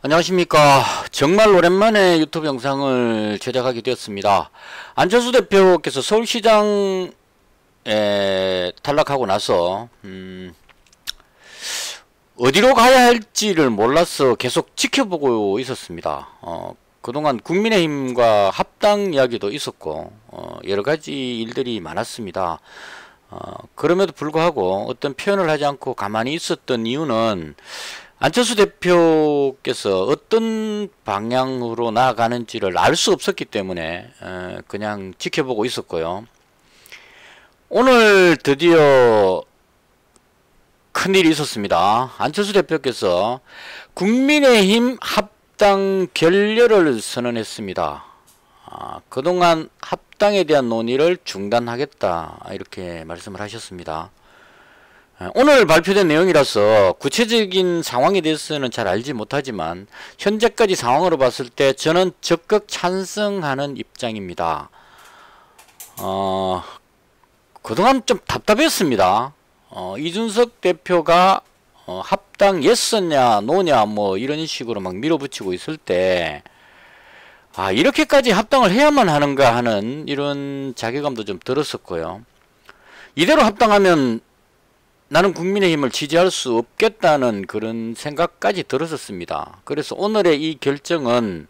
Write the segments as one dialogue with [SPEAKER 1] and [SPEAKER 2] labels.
[SPEAKER 1] 안녕하십니까. 정말 오랜만에 유튜브 영상을 제작하게 되었습니다. 안철수 대표께서 서울시장에 탈락하고 나서 어디로 가야 할지를 몰라서 계속 지켜보고 있었습니다. 그동안 국민의힘과 합당 이야기도 있었고 여러가지 일들이 많았습니다. 그럼에도 불구하고 어떤 표현을 하지 않고 가만히 있었던 이유는 안철수 대표께서 어떤 방향으로 나아가는지를 알 수 없었기 때문에 그냥 지켜보고 있었고요. 오늘 드디어 큰일이 있었습니다. 안철수 대표께서 국민의힘 합당 결렬을 선언했습니다. 그동안 합당에 대한 논의를 중단하겠다 이렇게 말씀을 하셨습니다. 오늘 발표된 내용이라서 구체적인 상황에 대해서는 잘 알지 못하지만 현재까지 상황으로 봤을 때 저는 적극 찬성하는 입장입니다. 그동안 좀 답답했습니다. 이준석 대표가 합당 예스냐 노냐 뭐 이런 식으로 막 밀어붙이고 있을 때 이렇게까지 합당을 해야만 하는가 하는 이런 자괴감도 좀 들었었고요. 이대로 합당하면 나는 국민의힘을 지지할 수 없겠다는 그런 생각까지 들었었습니다. 그래서 오늘의 이 결정은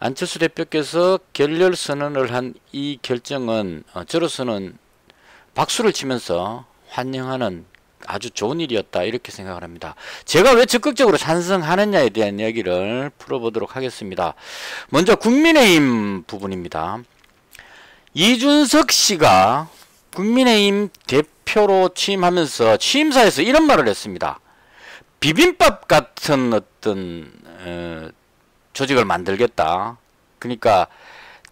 [SPEAKER 1] 안철수 대표께서 결렬 선언을 한 이 결정은 저로서는 박수를 치면서 환영하는 아주 좋은 일이었다 이렇게 생각을 합니다. 제가 왜 적극적으로 찬성하느냐에 대한 이야기를 풀어보도록 하겠습니다. 먼저 국민의힘 부분입니다. 이준석 씨가 국민의힘 대표로 취임하면서 취임사에서 이런 말을 했습니다. 비빔밥 같은 어떤 조직을 만들겠다. 그러니까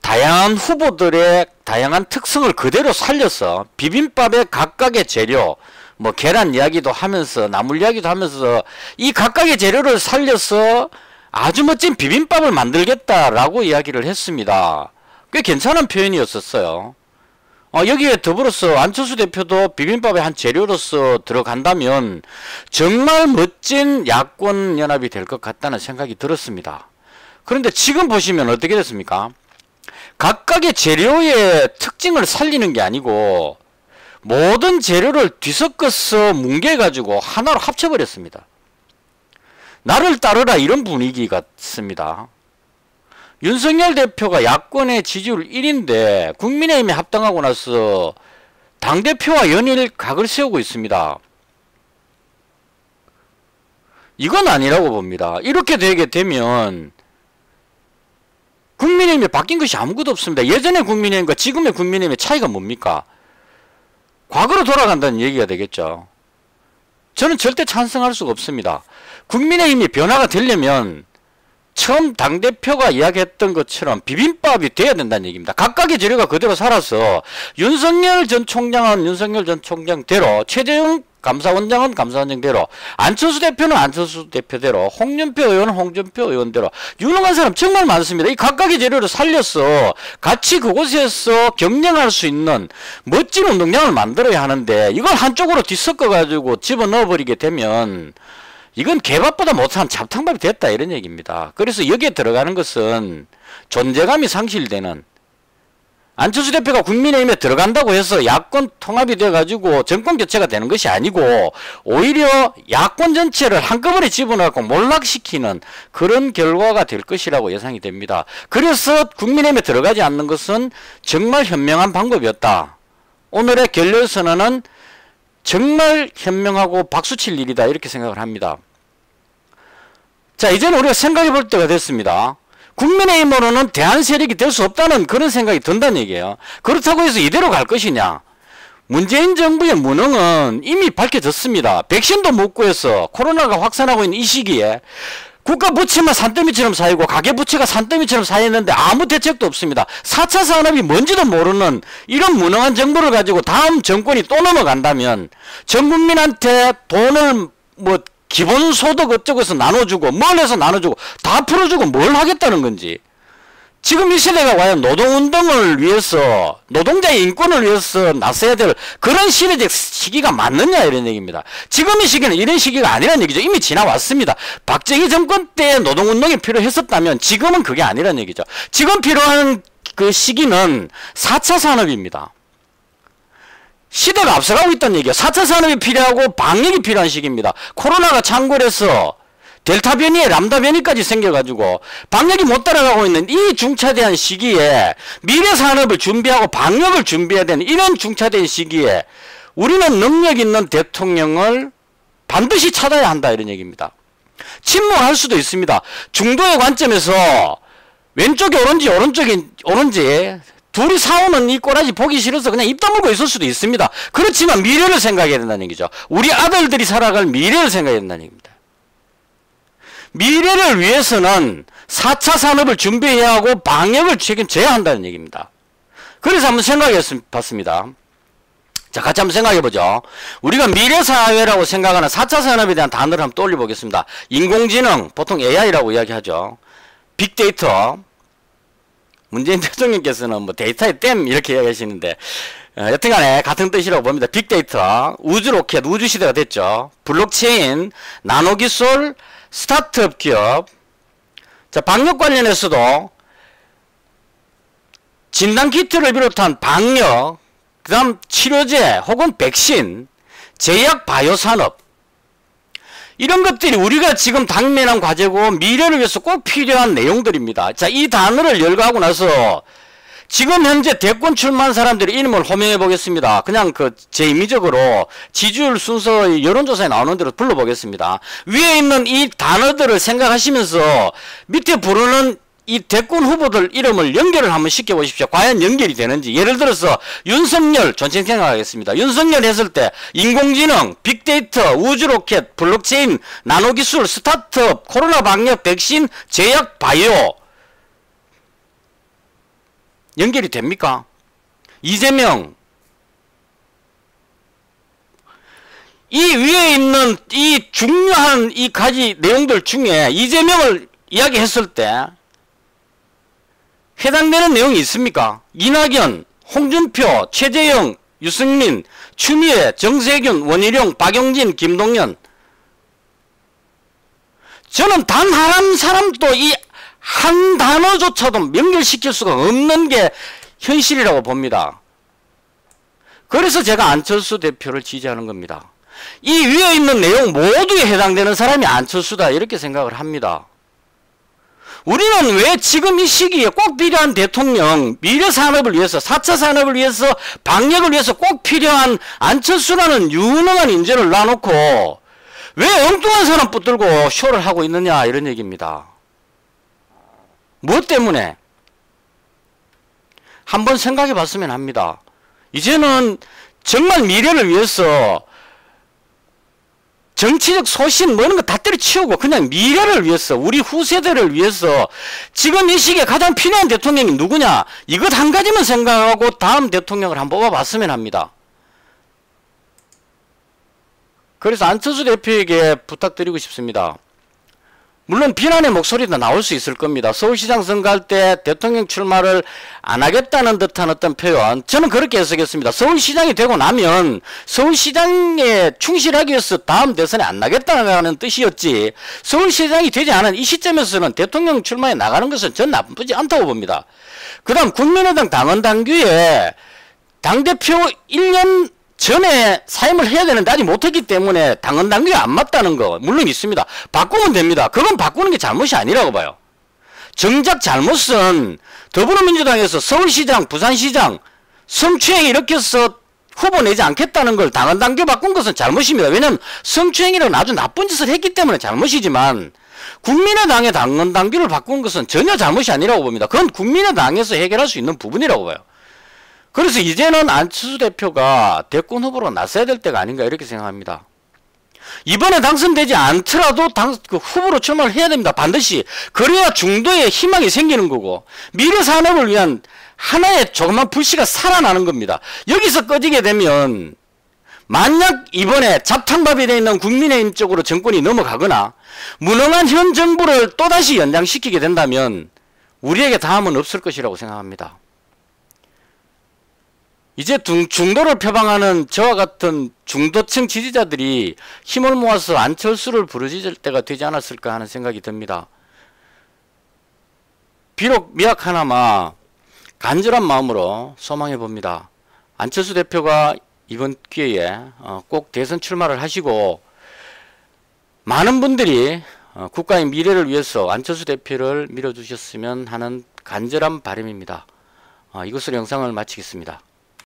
[SPEAKER 1] 다양한 후보들의 다양한 특성을 그대로 살려서 비빔밥의 각각의 재료, 뭐 계란 이야기도 하면서 나물 이야기도 하면서 이 각각의 재료를 살려서 아주 멋진 비빔밥을 만들겠다라고 이야기를 했습니다. 꽤 괜찮은 표현이었었어요. 여기에 더불어서 안철수 대표도 비빔밥의 한 재료로서 들어간다면 정말 멋진 야권 연합이 될 것 같다는 생각이 들었습니다. 그런데 지금 보시면 어떻게 됐습니까? 각각의 재료의 특징을 살리는 게 아니고 모든 재료를 뒤섞어서 뭉개가지고 하나로 합쳐버렸습니다. 나를 따르라 이런 분위기 같습니다. 윤석열 대표가 야권의 지지율 1위인데 국민의힘에 합당하고 나서 당대표와 연일 각을 세우고 있습니다. 이건 아니라고 봅니다. 이렇게 되게 되면 국민의힘이 바뀐 것이 아무것도 없습니다. 예전의 국민의힘과 지금의 국민의힘의 차이가 뭡니까? 과거로 돌아간다는 얘기가 되겠죠. 저는 절대 찬성할 수가 없습니다. 국민의힘이 변화가 되려면 처음 당대표가 이야기했던 것처럼 비빔밥이 돼야 된다는 얘기입니다. 각각의 재료가 그대로 살아서 윤석열 전 총장은 윤석열 전 총장대로, 최재형 감사원장은 감사원장대로, 안철수 대표는 안철수 대표대로, 홍준표 의원은 홍준표 의원대로 유능한 사람 정말 많습니다. 이 각각의 재료를 살려서 같이 그곳에서 경쟁할 수 있는 멋진 운동장을 만들어야 하는데 이걸 한쪽으로 뒤섞어 가지고 집어넣어 버리게 되면 이건 개밥보다 못한 잡탕밥이 됐다 이런 얘기입니다. 그래서 여기에 들어가는 것은 존재감이 상실되는, 안철수 대표가 국민의힘에 들어간다고 해서 야권 통합이 돼가지고 정권 교체가 되는 것이 아니고 오히려 야권 전체를 한꺼번에 집어넣고 몰락시키는 그런 결과가 될 것이라고 예상이 됩니다. 그래서 국민의힘에 들어가지 않는 것은 정말 현명한 방법이었다. 오늘의 결렬 선언은 정말 현명하고 박수칠 일이다 이렇게 생각을 합니다. 자, 이제는 우리가 생각해 볼 때가 됐습니다. 국민의힘으로는 대안 세력이 될 수 없다는 그런 생각이 든다는 얘기예요. 그렇다고 해서 이대로 갈 것이냐? 문재인 정부의 무능은 이미 밝혀졌습니다. 백신도 못 구해서 코로나가 확산하고 있는 이 시기에 국가 부채만 산더미처럼 쌓이고 가계부채가 산더미처럼 쌓였는데 아무 대책도 없습니다. 4차 산업이 뭔지도 모르는 이런 무능한 정부를 가지고 다음 정권이 또 넘어간다면 전 국민한테 돈을 뭐 기본소득 어쩌고 해서 나눠주고 뭘 해서 나눠주고 다 풀어주고 뭘 하겠다는 건지 지금 이 세대가 과연 노동운동을 위해서, 노동자의 인권을 위해서 나서야 될 그런 시대적 시기가 맞느냐 이런 얘기입니다. 지금 이 시기는 이런 시기가 아니란 얘기죠. 이미 지나왔습니다. 박정희 정권 때 노동운동이 필요했었다면 지금은 그게 아니란 얘기죠. 지금 필요한 그 시기는 4차 산업입니다. 시대가 앞서가고 있다는 얘기예요. 4차 산업이 필요하고 방역이 필요한 시기입니다. 코로나가 창궐해서 델타 변이에 람다 변이까지 생겨가지고 방역이 못 따라가고 있는 이 중차대한 시기에 미래 산업을 준비하고 방역을 준비해야 되는 이런 중차대한 시기에 우리는 능력 있는 대통령을 반드시 찾아야 한다 이런 얘기입니다. 침묵할 수도 있습니다. 중도의 관점에서 왼쪽이 옳은지 오른쪽이 옳은지 둘이 싸우는 이 꼬라지 보기 싫어서 그냥 입 다물고 있을 수도 있습니다. 그렇지만 미래를 생각해야 된다는 얘기죠. 우리 아들들이 살아갈 미래를 생각해야 된다는 얘기입니다. 미래를 위해서는 4차 산업을 준비해야 하고 방역을 책임져야 한다는 얘기입니다. 그래서 한번 생각해 봤습니다. 자, 같이 한번 생각해 보죠. 우리가 미래사회라고 생각하는 4차 산업에 대한 단어를 한번 떠올려 보겠습니다. 인공지능, 보통 AI라고 이야기하죠. 빅데이터. 문재인 대통령께서는 뭐 데이터의 댐 이렇게 이야기하시는데 여튼간에 같은 뜻이라고 봅니다. 빅데이터, 우주로켓, 우주시대가 됐죠. 블록체인, 나노기술, 스타트업 기업. 자, 방역 관련해서도 진단키트를 비롯한 방역, 그 다음 치료제 혹은 백신, 제약 바이오산업, 이런 것들이 우리가 지금 당면한 과제고 미래를 위해서 꼭 필요한 내용들입니다. 자, 이 단어를 열거하고 나서 지금 현재 대권 출마한 사람들의 이름을 호명해 보겠습니다. 그냥 제 임의적으로 지지율 순서 여론조사에 나오는 대로 불러보겠습니다. 위에 있는 이 단어들을 생각하시면서 밑에 부르는 이 대권 후보들 이름을 연결을 한번 시켜보십시오. 과연 연결이 되는지. 예를 들어서 윤석열 전체 생각하겠습니다. 윤석열 했을 때 인공지능, 빅데이터, 우주로켓, 블록체인, 나노기술, 스타트업, 코로나 방역, 백신, 제약, 바이오 연결이 됩니까? 이재명, 이 위에 있는 이 중요한 이 가지 내용들 중에 이재명을 이야기했을 때 해당되는 내용이 있습니까? 이낙연, 홍준표, 최재형, 유승민, 추미애, 정세균, 원희룡, 박용진, 김동연. 저는 단 한 사람도 이 한 단어조차도 연결시킬 수가 없는 게 현실이라고 봅니다. 그래서 제가 안철수 대표를 지지하는 겁니다. 이 위에 있는 내용 모두에 해당되는 사람이 안철수다 이렇게 생각을 합니다. 우리는 왜 지금 이 시기에 꼭 필요한 대통령, 미래 산업을 위해서, 4차 산업을 위해서, 방역을 위해서 꼭 필요한 안철수라는 유능한 인재를 놔놓고 왜 엉뚱한 사람 붙들고 쇼를 하고 있느냐 이런 얘기입니다. 무엇 때문에? 한번 생각해 봤으면 합니다. 이제는 정말 미래를 위해서 정치적 소신 뭐 이런 거 다 때려치우고 그냥 미래를 위해서 우리 후세대를 위해서 지금 이 시기에 가장 필요한 대통령이 누구냐 이것 한 가지만 생각하고 다음 대통령을 한번 뽑아봤으면 합니다. 그래서 안철수 대표에게 부탁드리고 싶습니다. 물론 비난의 목소리도 나올 수 있을 겁니다. 서울시장 선거할 때 대통령 출마를 안 하겠다는 듯한 어떤 표현, 저는 그렇게 해석했습니다. 서울시장이 되고 나면 서울시장에 충실하기 위해서 다음 대선에 안 나겠다는 뜻이었지, 서울시장이 되지 않은 이 시점에서는 대통령 출마에 나가는 것은 전 나쁘지 않다고 봅니다. 그 다음 국민의당 당헌당규에 당대표 1년 전에 사임을 해야 되는데 아직 못했기 때문에 당헌당규가 안 맞다는 거 물론 있습니다. 바꾸면 됩니다. 그건 바꾸는 게 잘못이 아니라고 봐요. 정작 잘못은 더불어민주당에서 서울시장, 부산시장 성추행이 일으켜서 후보 내지 않겠다는 걸 당헌당규 바꾼 것은 잘못입니다. 왜냐하면 성추행이라는 아주 나쁜 짓을 했기 때문에 잘못이지만 국민의당의 당헌당규를 바꾼 것은 전혀 잘못이 아니라고 봅니다. 그건 국민의당에서 해결할 수 있는 부분이라고 봐요. 그래서 이제는 안철수 대표가 대권 후보로 나서야 될 때가 아닌가 이렇게 생각합니다. 이번에 당선되지 않더라도 후보로 출마를 해야 됩니다. 반드시. 그래야 중도에 희망이 생기는 거고 미래 산업을 위한 하나의 조그만 불씨가 살아나는 겁니다. 여기서 꺼지게 되면 만약 이번에 잡탕밥이 되어 있는 국민의힘 쪽으로 정권이 넘어가거나 무능한 현 정부를 또다시 연장시키게 된다면 우리에게 다음은 없을 것이라고 생각합니다. 이제 중도를 표방하는 저와 같은 중도층 지지자들이 힘을 모아서 안철수를 부르짖을 때가 되지 않았을까 하는 생각이 듭니다. 비록 미약하나마 간절한 마음으로 소망해 봅니다. 안철수 대표가 이번 기회에 꼭 대선 출마를 하시고 많은 분들이 국가의 미래를 위해서 안철수 대표를 밀어주셨으면 하는 간절한 바람입니다. 이것으로 영상을 마치겠습니다.